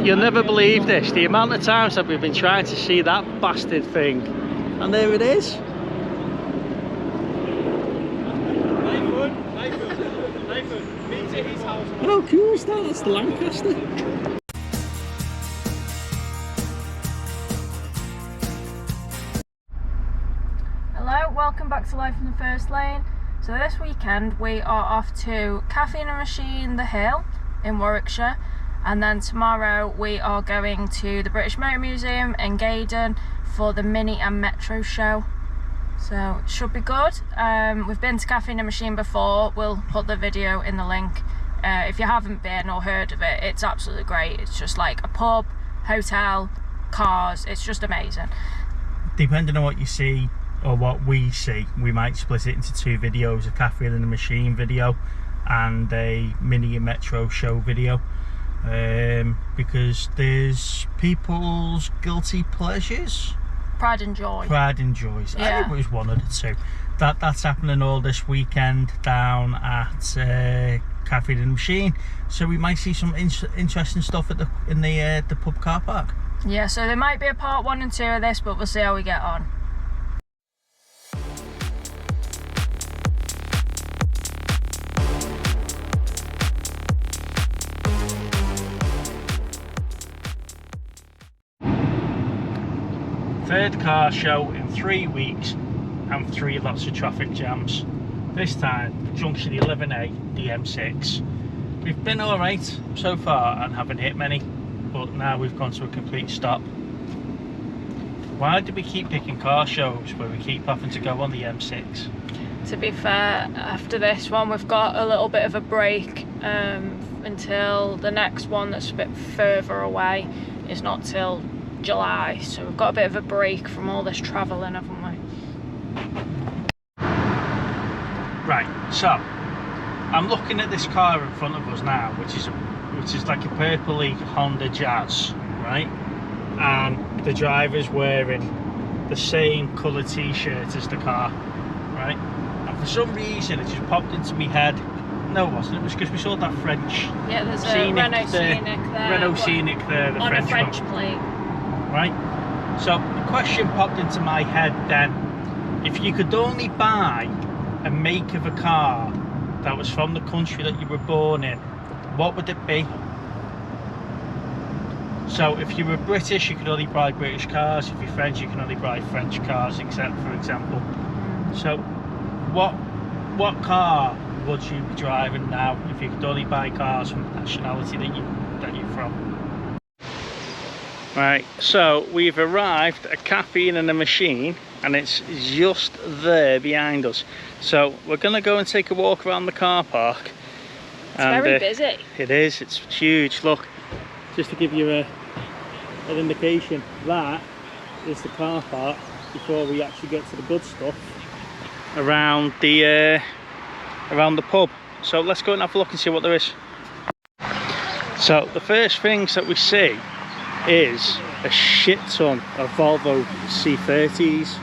You'll never believe this, the amount of times that we've been trying to see that bastard thing. And there it is. How cool is that? That's the Lancaster. Hello, welcome back to Life in the First Lane. So this weekend we are off to Caffeine and Machine The Hill in Warwickshire, and then tomorrow we are going to the British Motor Museum in Gaydon for the Mini and Metro show. So it should be good. We've been to Caffeine and Machine before. We'll put the video in the link. If you haven't been or heard of it, it's absolutely great. It's just like a pub, hotel, cars. It's just amazing. Depending on what you see or what we see, we might split it into two videos, a Caffeine and the Machine video and a Mini and Metro show video, because there's people's guilty pleasures. Pride and joy. Pride and joys. Yeah. I think it was one of the two. That's happening all this weekend down at Caffeine and the Machine. So we might see some interesting stuff at in the pub car park. Yeah, so there might be a part 1 and 2 of this, but we'll see how we get on. Third car show in 3 weeks and 3 lots of traffic jams. This time, junction 11A, the M6. We've been alright so far and haven't hit many, but now we've gone to a complete stop. Why do we keep picking car shows where we keep having to go on the M6? To be fair, after this one we've got a little bit of a break until the next one that's a bit further away. It's not till July, so we've got a bit of a break from all this travelling, haven't we? Right, so I'm looking at this car in front of us now, which is like a purpley Honda Jazz, right? And the driver's wearing the same colour t-shirt as the car, right? And for some reason it just popped into my head. No, it wasn't. It was because we saw that French. Yeah, there's Scenic, a Renault Scenic there. Renault Scenic there, the on French a French one. plate. Right? So the question popped into my head then, if you could only buy a make of a car that was from the country that you were born in, what would it be? So if you were British, you could only buy British cars. If you're French, you can only buy French cars, except for example. So what car would you be driving now if you could only buy cars from the nationality that you're from? Right, so we've arrived at Caffeine and the Machine, and it's just there behind us. So we're going to go and take a walk around the car park. It's very busy. It is, it's huge. Look, just to give you an indication, that is the car park before we actually get to the good stuff around the pub. So let's go and have a look and see what there is. So the first things that we see is a shit ton of Volvo C30s.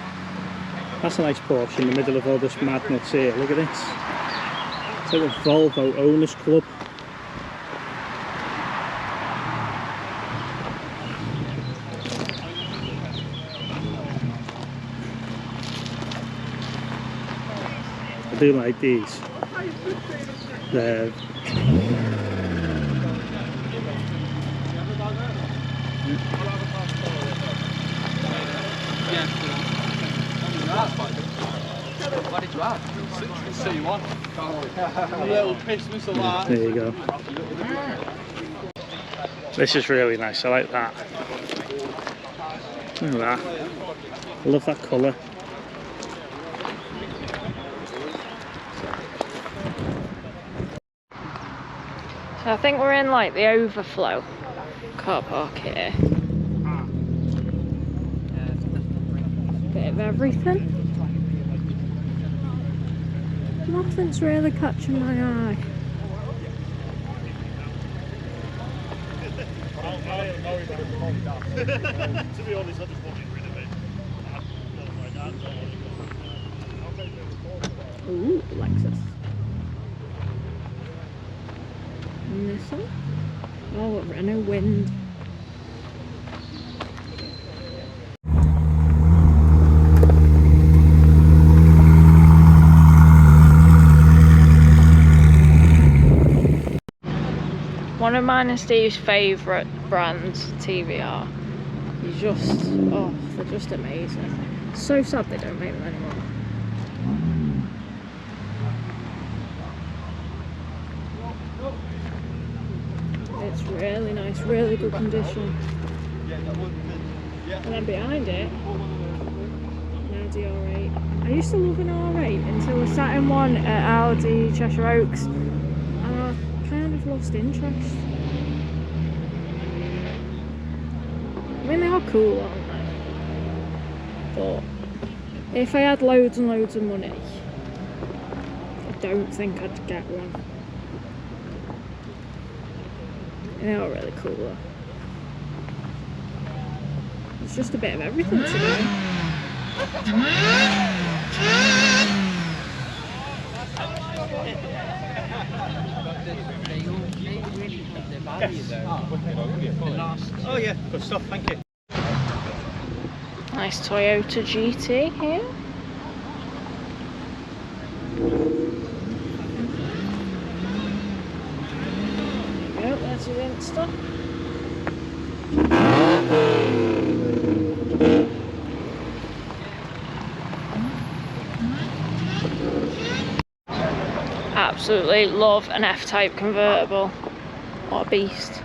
That's a nice Porsche in the middle of all this madness here. Look at this. It's like a Volvo owners club. I do like these. They're What did you have? So you want? A little Christmas of that. there you go. This is really nice. I like that. Look at that. I love that colour. So I think we're in like the overflow car park here. Bit of everything. Nothing's really catching my eye. To be honest, I just want to get rid of it. Ooh, Lexus. And this one. Oh, Renault Wind. of mine and Steve's favourite brands, TVR. You just, oh, they're just amazing. So sad they don't make them anymore. It's really nice, really good condition. And then behind it, an Audi R8. I used to love an R8 until I sat in one at Audi Cheshire Oaks, and I kind of lost interest. I mean, they are cool, aren't they? But if I had loads and loads of money, I don't think I'd get one. They are really cool though. It's just a bit of everything today. Oh yeah, good stuff, thank you. Nice Toyota GT here. There we go, there's your Insta. Absolutely love an F-Type convertible. What a beast.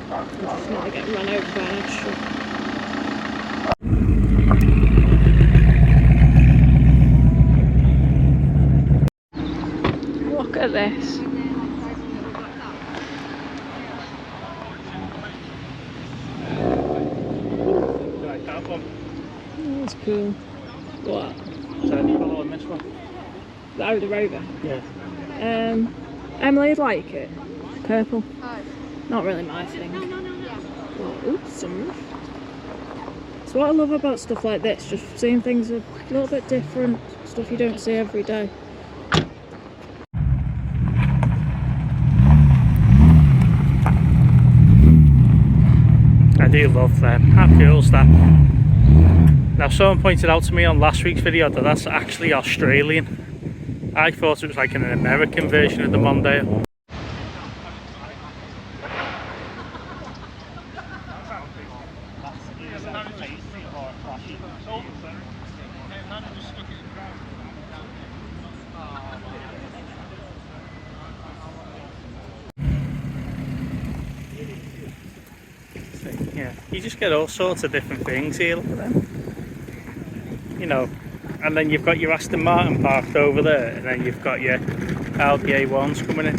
I'm just not getting run over by an extra. Look at this. Like that one. That's cool. What? Is there any colour on this one? Oh, the Rover. Yeah. Emily'd like it. Purple. Not really my thing. Oh, sunroof. So what I love about stuff like this, just seeing things a little bit different, stuff you don't see every day. I do love them. How cool is that? Now someone pointed out to me on last week's video that that's actually Australian. I thought it was like an American version of the Mondeo. Yeah, you just get all sorts of different things here, look at them. You know, and then you've got your Aston Martin parked over there, and then you've got your Audi A1s coming in.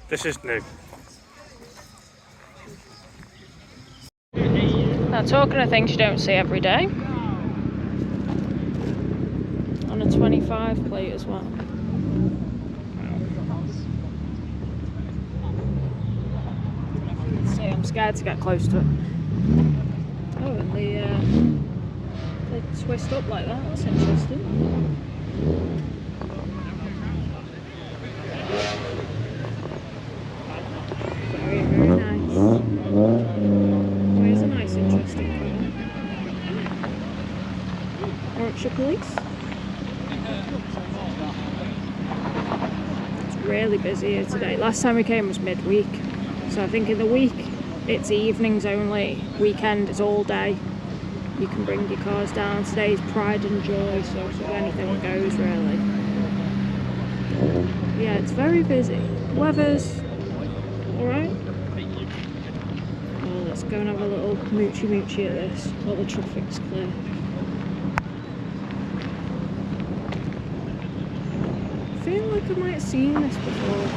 This is new. Now, talking of things you don't see every day, on a 25 plate as well. See, I'm scared to get close to it. Oh, and they twist up like that. That's interesting. Very, very nice. Oh, here's a nice, interesting colour. Warwickshire Police. It's really busy here today. Last time we came was midweek. So I think in the week it's evenings only, weekend it's all day. You can bring your cars down. Today's Pride and Joy, so sort of anything goes really. Yeah, it's very busy. Weather's alright. Well, let's go and have a little moochy at this while the traffic's clear. I feel like I might have seen this before.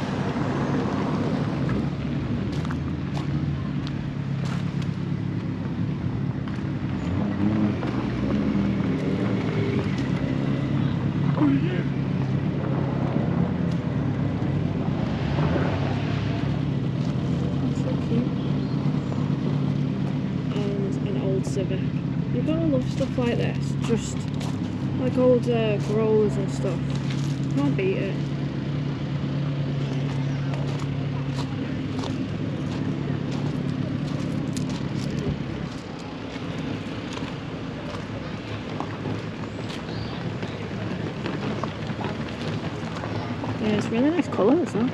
Civic. You've got to love stuff like this, just like old Corollas and stuff. Can't beat it. Really nice colour as well.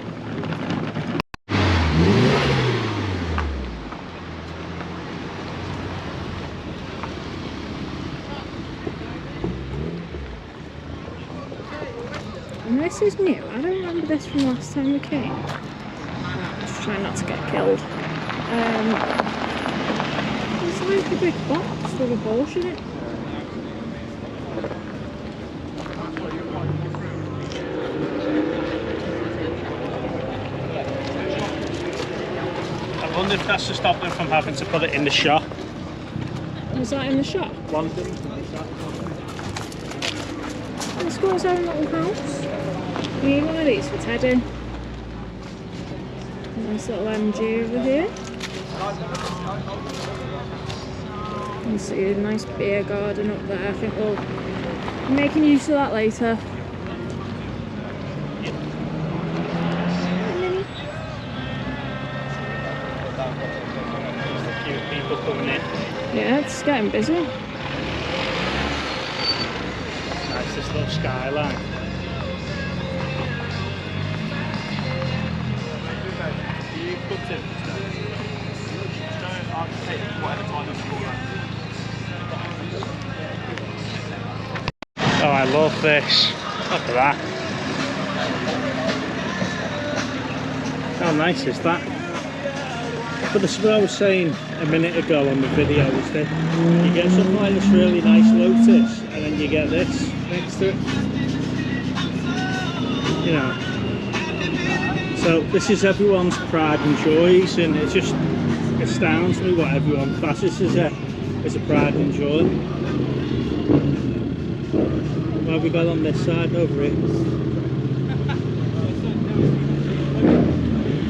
And this is new. I don't remember this from last time we came. Just trying not to get killed. It's like a big box with a Porsche in it. I wonder if that's to stop them from having to put it in the shop. Was that in the shop? London. Let's go to his own little house. We need one of these for Teddy. Nice little MG over here. You can see a nice beer garden up there. I think we'll be making use of that later. Cute people coming in. Yeah, it's getting busy. Nice, this little skyline. Oh, I love this. Look at that. How nice is that? But this is what I was saying a minute ago on the video, is that you get something like this really nice Lotus and then you get this next to it. You know. So this is everyone's pride and joys, and it just astounds me what everyone classes as a pride and joy. What have we got on this side over here?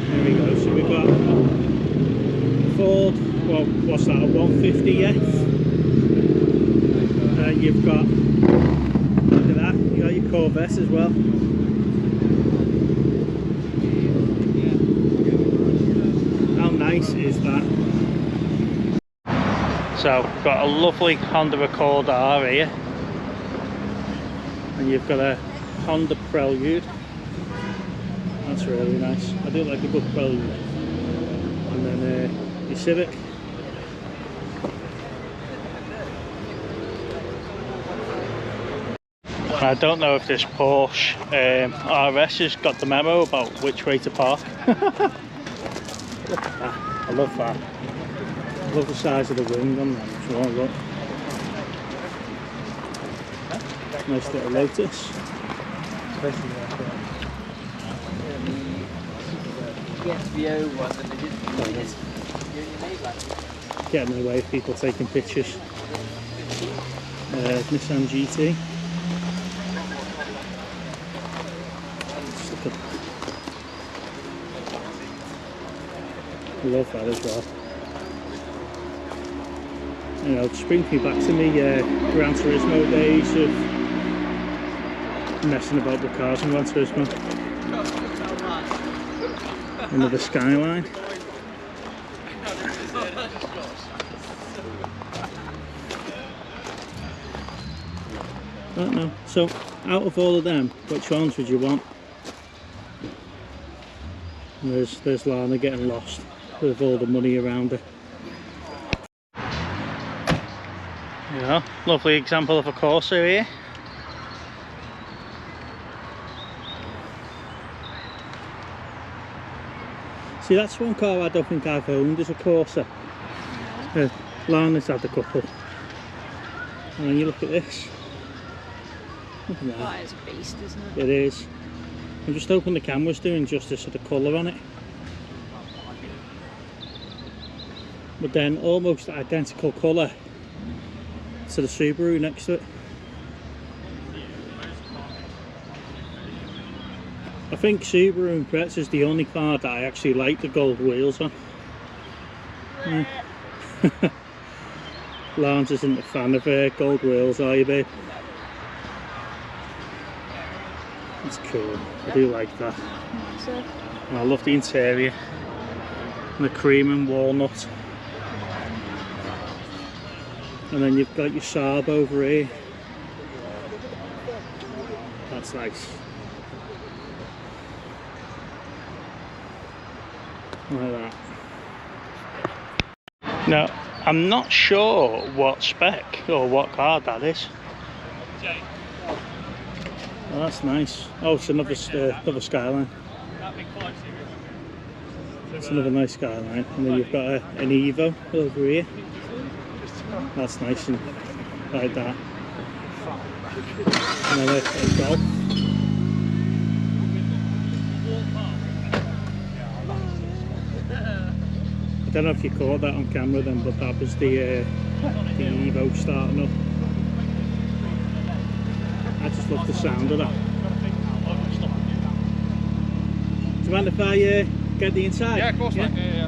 There we go, so we've got Ford, well, what's that, a 150F? You've got, look at that, you got your Corvette as well. How nice is that? So, we've got a lovely Honda Accord R here. And you've got a Honda Prelude. That's really nice. I do like a good Prelude. And then your Civic. I don't know if this Porsche RS has got the memo about which way to park. Look at that. I love that. I love the size of the wing on that as well. Look. Nice little Lotus. Getting in the way of people taking pictures. Nissan GT. Just look at that. I love that as well. You know, it just brings me back to me Gran Turismo days of messing about with cars in Gran Turismo. Another skyline. I don't know. So, out of all of them, which ones would you want? And there's Lana getting lost with all the money around her. Yeah, lovely example of a Corsa here. See, that's one car I don't think I've owned is a Corsa. Lana's had a couple. And then you look at this. Look at that. That is a beast, isn't it? It is. I'm just hoping the camera's doing justice to the colour on it. But then almost identical colour to the Subaru next to it. I think Subaru Impreza is the only car that I actually like the gold wheels on. Yeah. Lance isn't a fan of gold wheels, are you, babe? It's cool. I do like that. And I love the interior. And the cream and walnut. And then you've got your Saab over here. That's nice. like that. Now, I'm not sure what spec or what card that is. Oh, that's nice. Oh, it's another Skyline. It's another nice Skyline. And then you've got an Evo over here. That's nice and like that. And then a Golf. I don't know if you caught that on camera then, but that was the Evo starting up. I just love the sound of that. Do you mind if I get the inside? Yeah, of course, yeah? Yeah.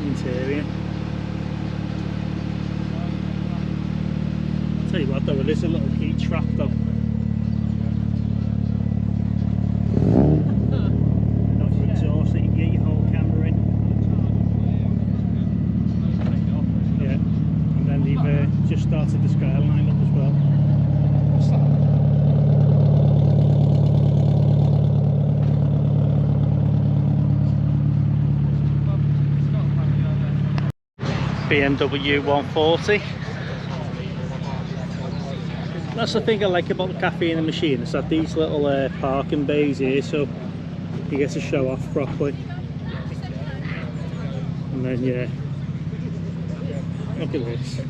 Interior. I'll tell you what though, it is a little heat trap though. Enough for exhaust that you can get your whole camera in. Yeah, and then they've just started the Skyline up as well. BMW 140. That's the thing I like about the Caffeine and machine, is that these little parking bays here, so you get to show off properly. And then yeah, look at this.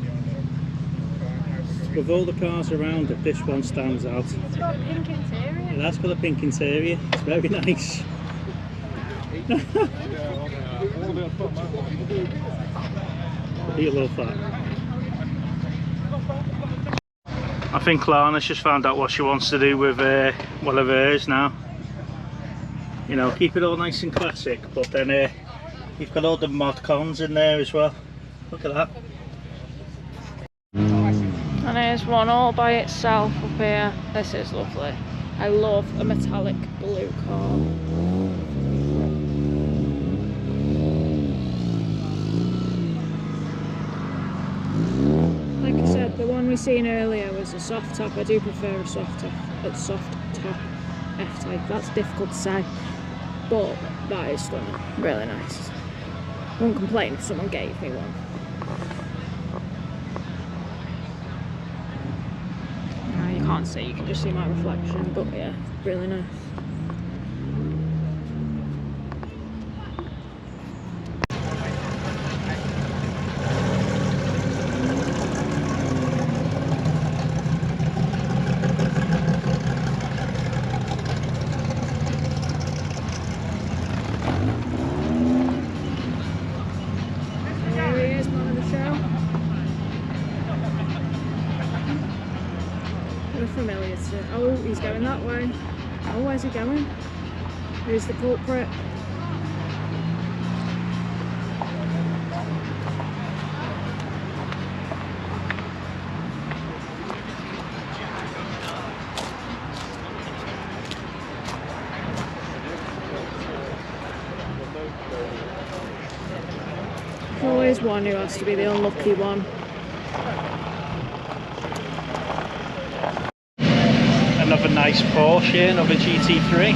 With all the cars around it, this one stands out. It's got a pink interior. Yeah, that's got a pink interior. It's very nice. You love that. I think Lana's just found out what she wants to do with one of hers now. You know, keep it all nice and classic, but then you've got all the mod cons in there as well. Look at that. And here's one all by itself up here. This is lovely. I love a metallic blue car. Like I said, the one we seen earlier was a soft top. I do prefer a soft top F-Type. That's difficult to say, but that is stunning. Really nice. Wouldn't complain if someone gave me one. You can't see, you can just see my reflection, but yeah, really nice. Familiar to. Oh, he's going that way. Oh, where's he going? Who's the culprit? There's always one who has to be the unlucky one. Another nice Porsche, another GT3.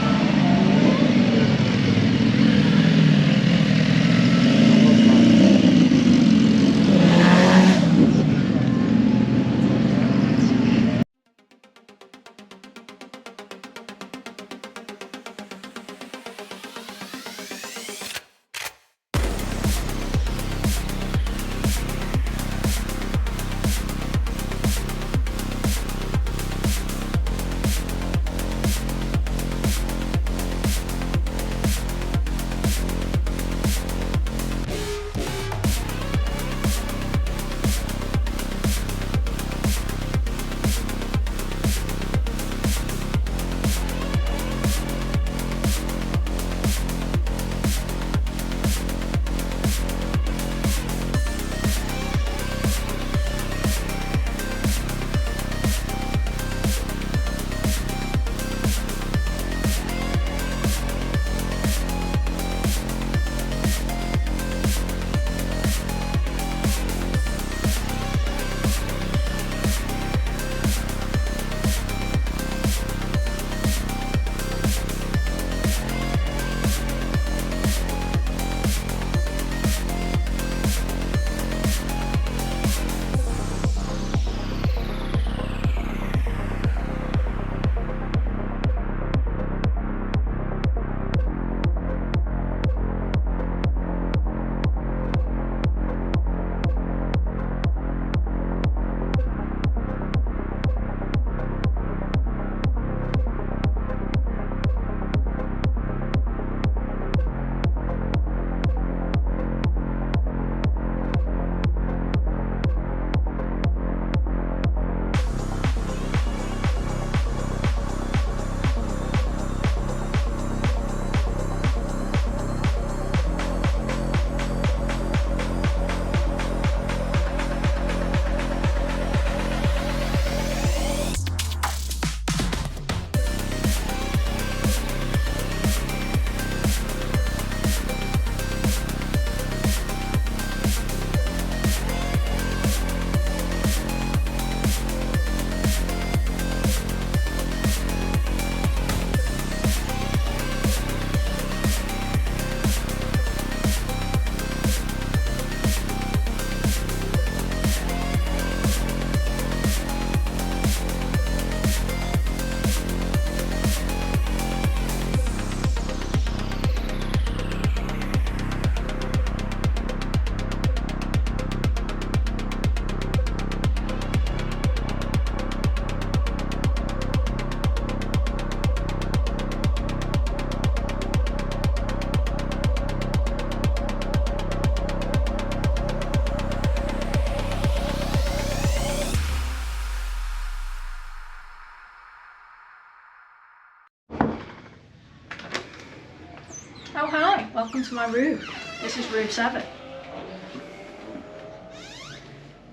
welcome to my room. This is room 7.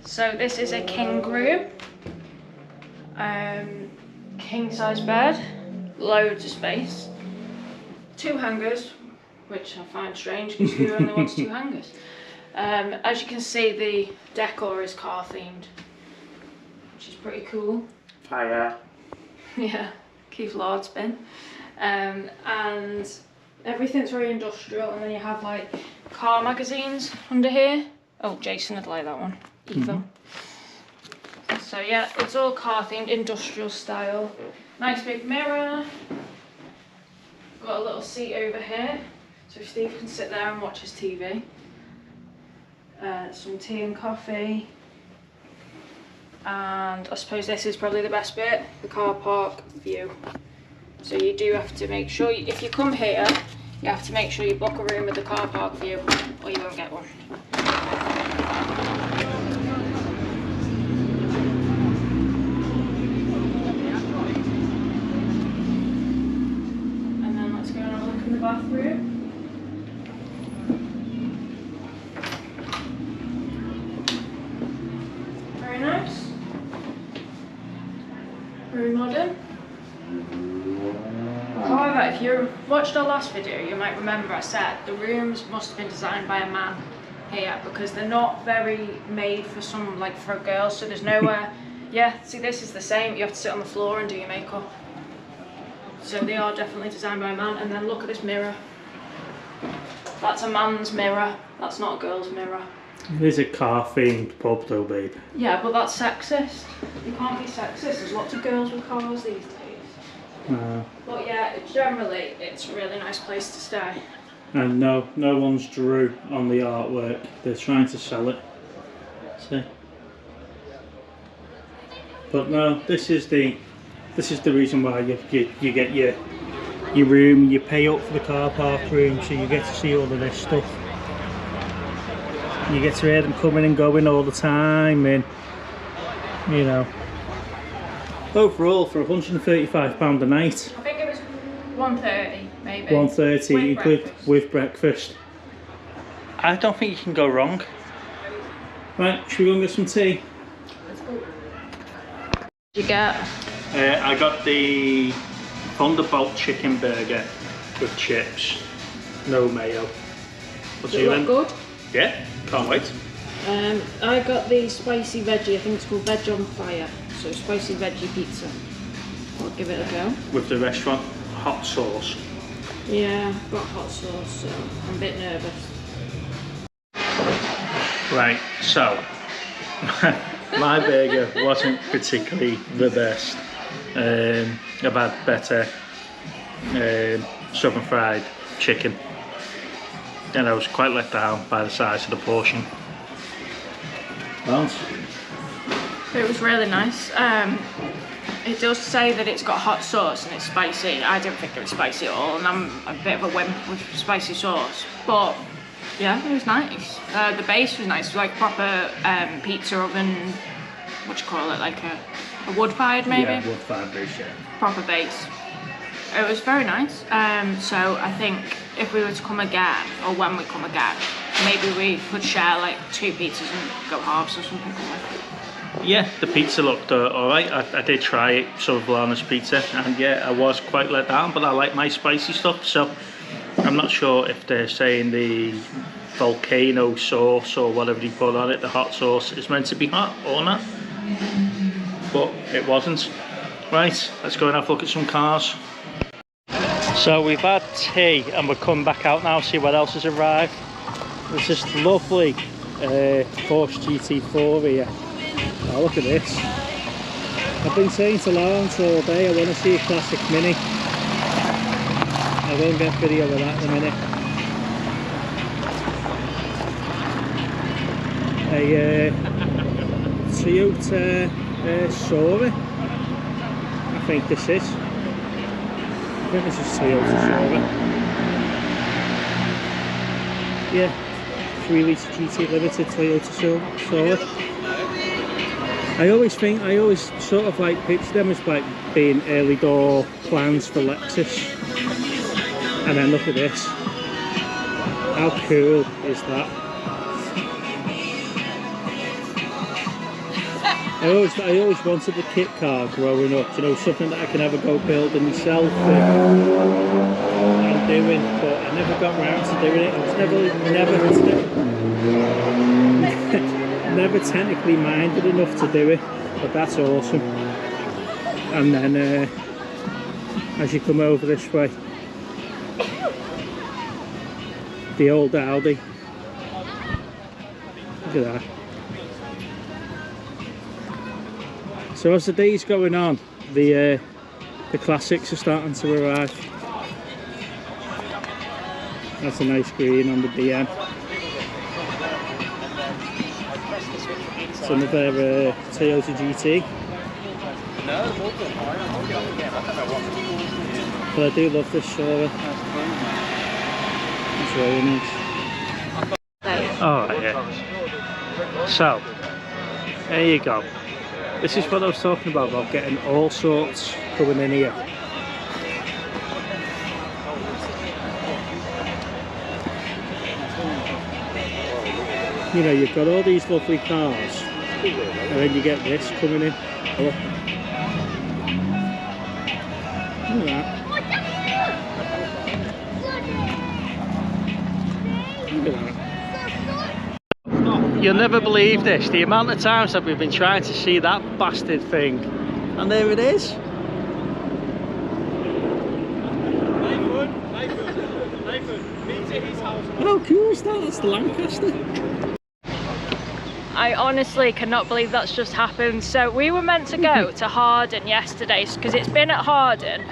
So this is a king room. King size bed, loads of space. 2 hangers, which I find strange because who only wants 2 hangers? As you can see, the decor is car themed, which is pretty cool. Fire. Yeah, Keith Lord's bin. And everything's very industrial, and then you have like car magazines under here. Oh, Jason would like that one. Evil. So yeah, it's all car themed, industrial style. Nice big mirror. Got a little seat over here, so Steve can sit there and watch his TV. Some tea and coffee. And I suppose this is probably the best bit, the car park view. So you do have to make sure, if you come here, you have to make sure you book a room with the car park view, or you won't get one. And then let's go and have a look in the bathroom. Very nice. Very modern. However, if you watched our last video, you might remember I said the rooms must have been designed by a man here, because they're not very made for some, like for a girl, so there's nowhere. Yeah, see, this is the same. You have to sit on the floor and do your makeup. So they are definitely designed by a man. And then look at this mirror. That's a man's mirror. That's not a girl's mirror. It is a car themed pub though, babe. Yeah, but that's sexist. You can't be sexist. There's lots of girls with cars these days. But yeah, generally it's a really nice place to stay. And no one's drew on the artwork. They're trying to sell it. See? But no, this is the reason why you get your room. You pay up for the car park room, so you get to see all of this stuff. You get to hear them coming and going all the time, and you know. Overall, for £135 a night. I think it was £130, maybe. £130 with breakfast. I don't think you can go wrong. Right, should we go and get some tea? Let's go. What did you get? I got the Thunderbolt chicken burger with chips, no mayo. Does it look good? Yeah, can't wait. I got the spicy veggie, I think it's called Veg on Fire. So spicy veggie pizza. I'll give it a go. With the restaurant hot sauce. Yeah, I've got hot sauce, so I'm a bit nervous. Right, so my burger wasn't particularly the best. I've had better southern fried chicken, and I was quite let down by the size of the portion. Lance? It was really nice. It does say that it's got hot sauce and it's spicy. I didn't think it was spicy at all, and I'm a bit of a wimp with spicy sauce. But yeah, it was nice. The base was nice. It was like proper pizza oven. What do you call it? Like a wood-fired, maybe. Yeah, wood-fired base. Yeah. Proper base. It was very nice. So I think if we were to come again, or when we come again, maybe we could share like 2 pizzas and go halves or something. Yeah, the pizza looked alright. I did try it, sort of Lana's pizza, and yeah, I was quite let down, but I like my spicy stuff, so I'm not sure if they're saying the volcano sauce or whatever they put on it, the hot sauce, is meant to be hot or not, but it wasn't. Right, let's go and have a look at some cars. So we've had tea and we're coming back out now, see what else has arrived. There's this lovely Porsche GT4 here. Oh, look at this. I've been saying to Lawrence all day I want to see a classic Mini. I won't get video of that in a minute. A Toyota Sora, I think this is. I think this is Toyota Sora. Yeah, 3 litre GT Limited Toyota Sora. I always sort of like picture them as like being early door plans for Lexus, and then look at this. How cool is that? I always wanted a kit car growing up, you know, something that I can have a go building myself and doing, but I never got around to doing it. I was never technically minded enough to do it, but that's awesome. And then as you come over this way, the old Audi. Look at that. So as the day's going on, the classics are starting to arrive. That's a nice green on the BM. It's another Toyota GT. But I do love this Sora. It's really nice. Oh yeah. So, there you go. This is what I was talking about getting all sorts coming in here. You know, you've got all these lovely cars, and then you get this coming in. Look at that. Look at that. You'll never believe this, the amount of times that we've been trying to see that bastard thing, and there it is. How cool is that? That's the Lancaster. I honestly cannot believe that's just happened. So we were meant to go to Harden yesterday because it's been at Harden.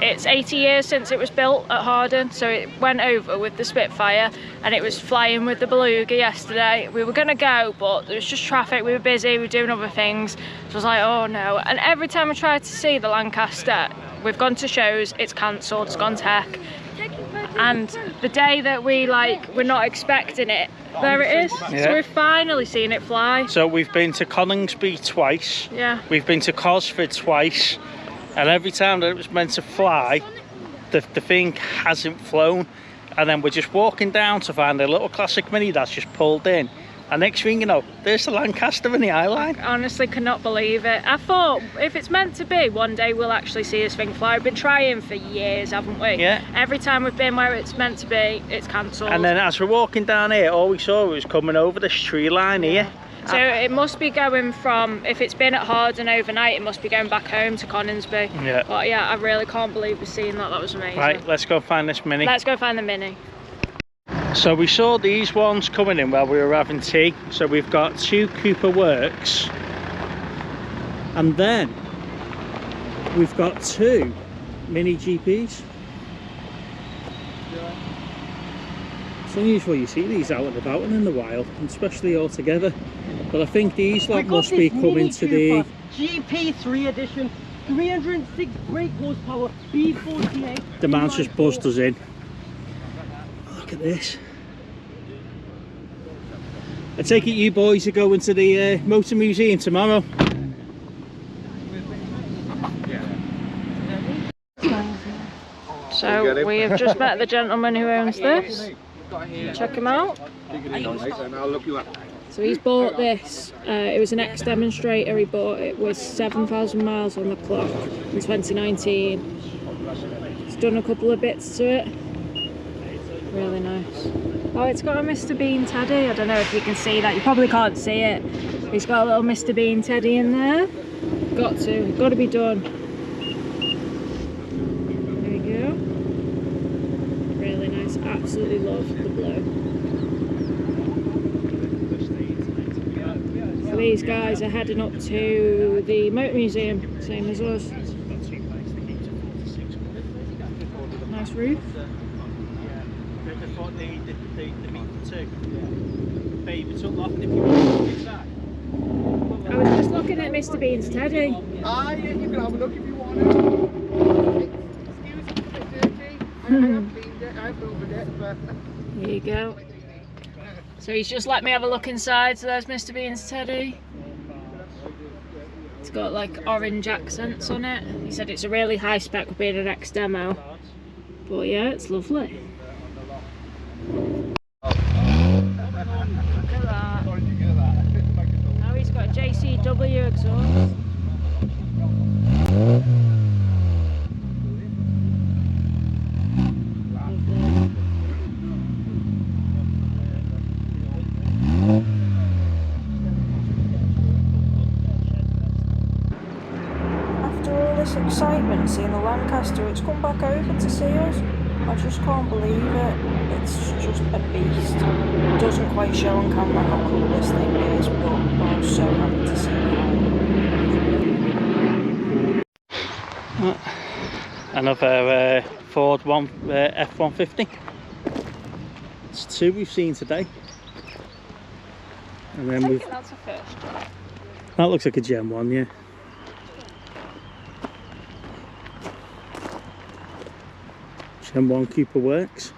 It's 80 years since it was built at Harden, so it went over with the Spitfire and it was flying with the Beluga yesterday. We were gonna go, but there was just traffic, we were busy, we were doing other things. So I was like, oh no. And every time I tried to see the Lancaster, we've gone to shows, it's cancelled, it's gone tech. And the day that we're not expecting it, there it is. Yeah. So we've finally seen it fly. So we've been to Coningsby twice. Yeah. We've been to Cosford twice. And every time that it was meant to fly, the thing hasn't flown. And then we're just walking down to find a little classic Mini that's just pulled in. And next thing you know, there's the Lancaster in the eye line. I honestly cannot believe it. I thought if it's meant to be, one day we'll actually see this thing fly. We've been trying for years, haven't we? Yeah. Every time we've been where it's meant to be, it's cancelled. And then as we're walking down here, all we saw was coming over this tree line here. So it must be going from, if it's been at Harden overnight, it must be going back home to Coningsby. Yeah. But yeah, I really can't believe we're seeing that. That was amazing. Right, let's go find this Mini. Let's go find the Mini. So we saw these ones coming in while we were having tea. So we've got two Cooper Works. And then we've got two Mini GPs. It's unusual you see these out and about and in the wild, and especially all together. But I think these lot must be coming to the GP3 edition, 306 brake horsepower, B48. The man's just buzzed us in. Look at this. I take it you boys are going to the motor museum tomorrow. So we have just met the gentleman who owns this. Check him out. So he's bought this. It was an ex-demonstrator. He bought it with 7,000 miles on the clock in 2019. He's done a couple of bits to it. Really nice. Oh, it's got a Mr. Bean teddy. I don't know if you can see that. You probably can't see it. He's got a little Mr. Bean teddy in there. Got to be done. There we go. Really nice. Absolutely love the blue. So these guys are heading up to the motor museum, same as us. Nice roof. I was just looking at Mr. Bean's teddy. Ah, yeah, you can have a look if you want. Excuse me, it's a bit dirty. I have cleaned it, I've opened it, but... There you go. So he's just let me have a look inside, so there's Mr. Bean's teddy. It's got like orange accents on it. He said it's a really high spec with being an ex-demo. But yeah, it's lovely. excitement seeing the Lancaster. It's come back over to see us. I just can't believe it. It's just a beast. It doesn't quite show on camera how cool this thing is, but I'm so happy to see it. Another Ford F-150. It's 2 we've seen today. And then That's a first. that looks like a Gen 1, yeah. Gen 1 Cooper Works.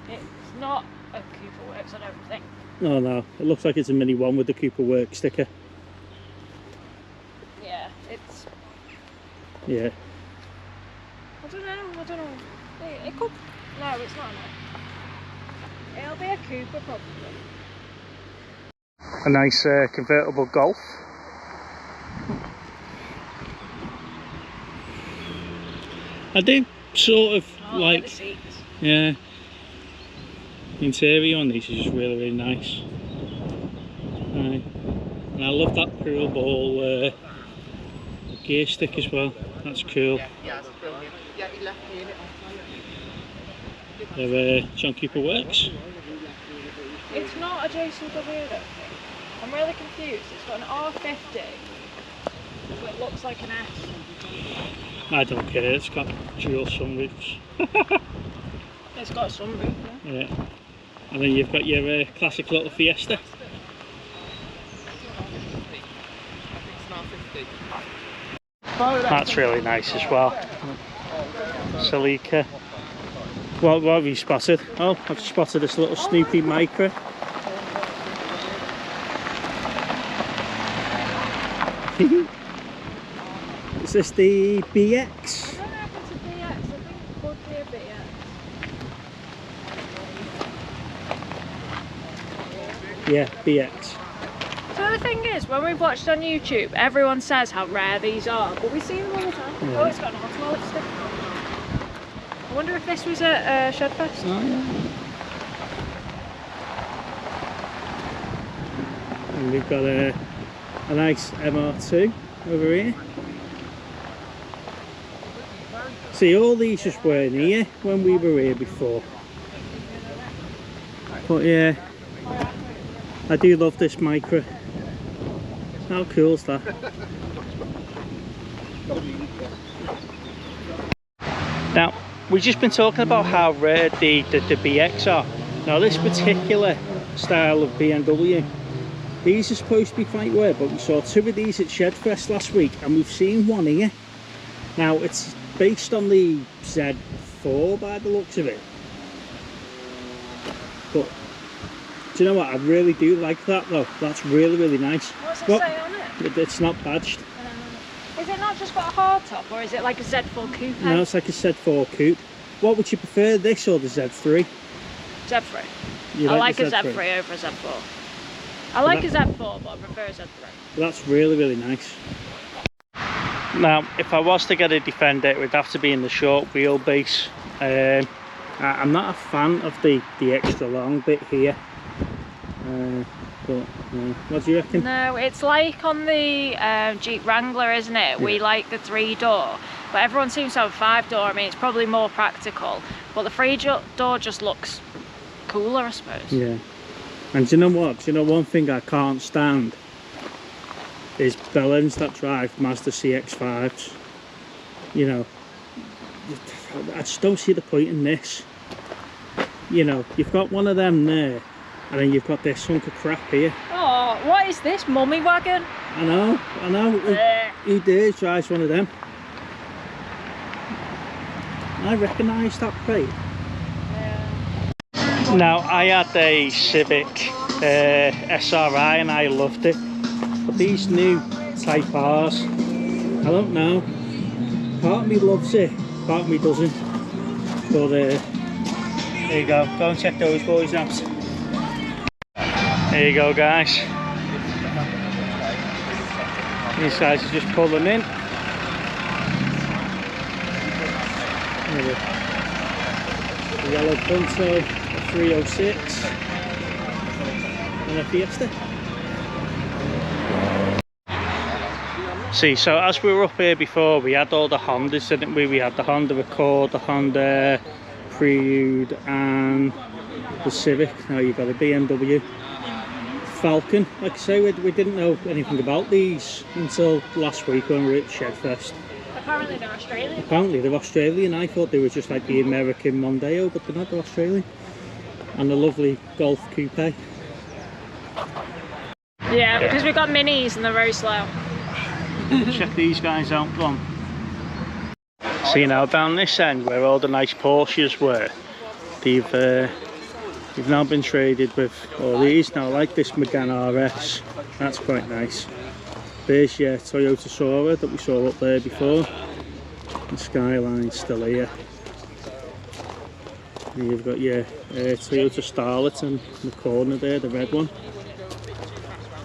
It's not a Cooper Works, I don't think. Oh no, it looks like it's a Mini 1 with the Cooper Works sticker. Yeah, it's... Yeah. I don't know. It could... No, it's not. It'll be a Cooper probably. A nice convertible Golf. I do sort of like the seats. Yeah, the interior on these is just really nice. And I love that pool ball gear stick as well. That's cool. Yeah, it's brilliant. Yeah, he left me in it. They're John Cooper Works. It's not a JCW, I don't think. I'm really confused. It's got an R50, but it looks like an S. I don't care, it's got dual sunroofs. It's got a sunroof, yeah. Yeah. And then you've got your classic little Fiesta. That's really nice as well. Celica. What have you spotted? Oh, I've spotted this little Snoopy Micra. Is this the BX? I don't know if it's a BX, I think it could be a BX. Yeah, BX. So the thing is, when we've watched on YouTube, everyone says how rare these are, but we see them all the time. Yeah. Oh, it's got an automatic stick. I wonder if this was at Shedfest. Oh yeah. And we've got a nice MR2 over here. See, all these just weren't here when we were here before. But yeah, I do love this Micra. How cool is that? Now, we've just been talking about how rare the BX are. Now, this particular style of BMW, these are supposed to be quite rare, but we saw 2 of these at Shedfest last week, and we've seen 1 here. Now, it's based on the Z4 by the looks of it. But do you know what? I really do like that though. That's really nice. What's it say on it? It's not badged. Is it not just got a hard top, or is it like a Z4 coupe? No, it's like a Z4 coupe. What would you prefer, this or the Z3? Z3. You I like the a Z3 over a Z4. I like a Z4, but I prefer a Z3. That's really nice. Now, if I was to get a Defender, it would have to be in the short wheelbase. I'm not a fan of the extra long bit here. But what do you reckon? No, it's like on the Jeep Wrangler, isn't it? Yeah. We like the 3-door, but everyone seems to have a 5-door. I mean, it's probably more practical, but the 3-door just looks cooler, I suppose. Yeah. And do you know what? Do you know one thing I can't stand? Is bellends that drive Mazda CX-5s. You know, I just don't see the point in this. You know, you've got one of them there, and then you've got this hunk of crap here. Oh, what is this, mummy wagon? I know. Who dares drives one of them? I recognise that plate. Yeah. Now, I had a Civic SRI and I loved it. But these new Type R's, I don't know. Part of me loves it, part of me doesn't. But there you go. Go and check those boys out. There you go, guys. These guys are just pulling in. The yellow Punto, a 306, and a Fiesta. See, so as we were up here before, we had all the Hondas, didn't we? We had the Honda Accord, the Honda Prelude and the Civic. Now you've got a BMW Falcon. Like I say, we didn't know anything about these until last week when we were at Shedfest. Apparently they're Australian. Apparently they're Australian. I thought they were just like the American Mondeo, but they're not, they're Australian. And a lovely Golf Coupe. Yeah, because we've got minis and they're very slow. Check these guys out, come on. See now down this end where all the nice Porsches were, they've now been traded with all these now, like this Megane RS. That's quite nice. There's your Toyota Sora that we saw up there before. The Skyline's still here. And you've got your Toyota Starlet in the corner there, the red one.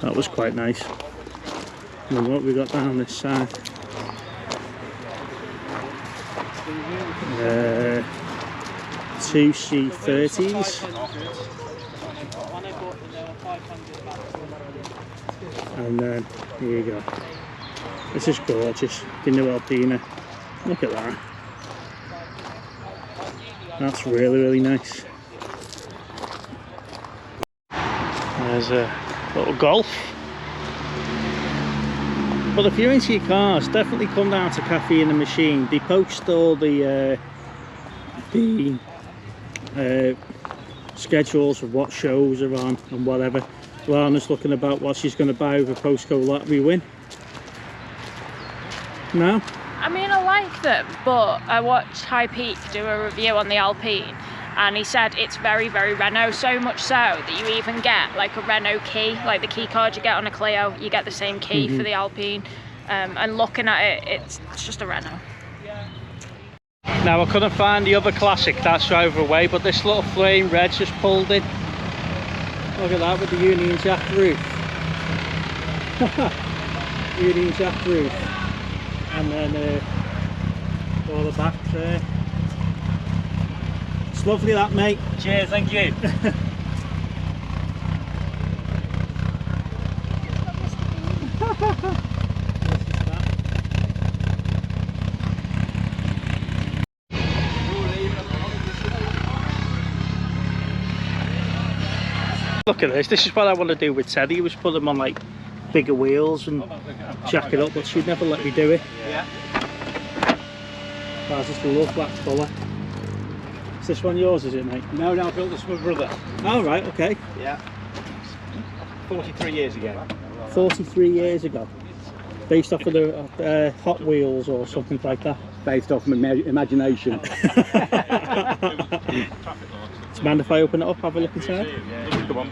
That was quite nice. And then what we got down this side? Two C30s. And then here you go. This is gorgeous. The new Alpina. Look at that. That's really, really nice. There's a little Golf. But if you're into your cars, definitely come down to Caffeine and Machine. They post all the schedules of what shows are on and whatever. Lana's looking about what she's going to buy with a postcode lottery win. No? I mean, I like them, but I watched High Peak do a review on the Alpine, and he said it's very, very Renault, so much so that you even get like a Renault key, like the key card you get on a Clio, you get the same key for the Alpine, and looking at it, it's just a Renault. Now I couldn't find the other classic that's over away, but this little flame red just pulled in. Look at that with the Union Jack roof. Union Jack roof. And then all the back there. It's lovely that, mate. Cheers, thank you. Look at this. This is what I want to do with Teddy. Was put them on like bigger wheels and jack it up, but she'd never let me do it. Yeah. That's just a love black colour. Is this one yours, is it, mate? No, I built this for my brother. Oh, right, okay. Yeah. 43 years ago. 43 years ago. Based off of the Hot Wheels or something like that. Based off my imagination. Do you mind if I open it up, have a look inside? Come on.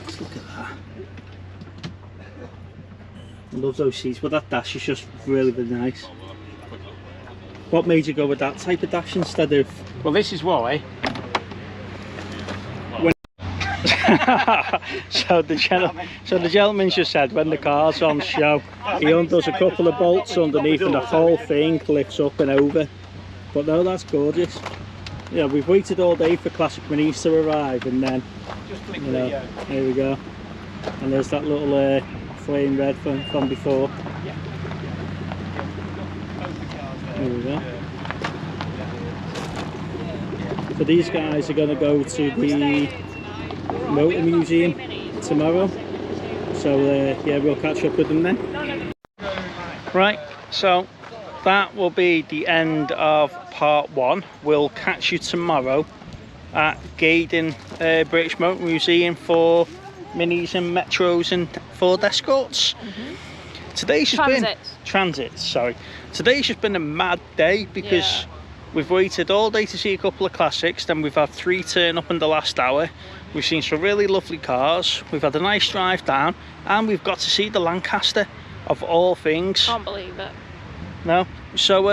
Let's look at that. I love those seats, but that dash is just really, really nice. What made you go with that type of dash instead of... Well, this is why. So the gentleman just said when the car's on show, he undoes a couple of bolts underneath and the whole thing lifts up and over. But no, that's gorgeous. Yeah, we've waited all day for Classic Minis to arrive, and then, you know, here we go. And there's that little flame red from before. There we go. So these guys are going to go to the Motor Museum tomorrow. So yeah, we'll catch up with them then. Right, so that will be the end of part one. We'll catch you tomorrow at Gaydon British Motor Museum for Minis and Metros and Ford Escorts. Today's just been Transits, sorry. Today's just been a mad day because we've waited all day to see a couple of classics, then we've had 3 turn up in the last hour. We've seen some really lovely cars, we've had a nice drive down, and we've got to see the Lancaster of all things. Can't believe it. No, so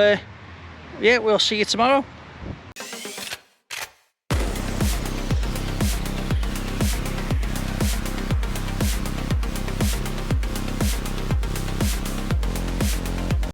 yeah, we'll see you tomorrow.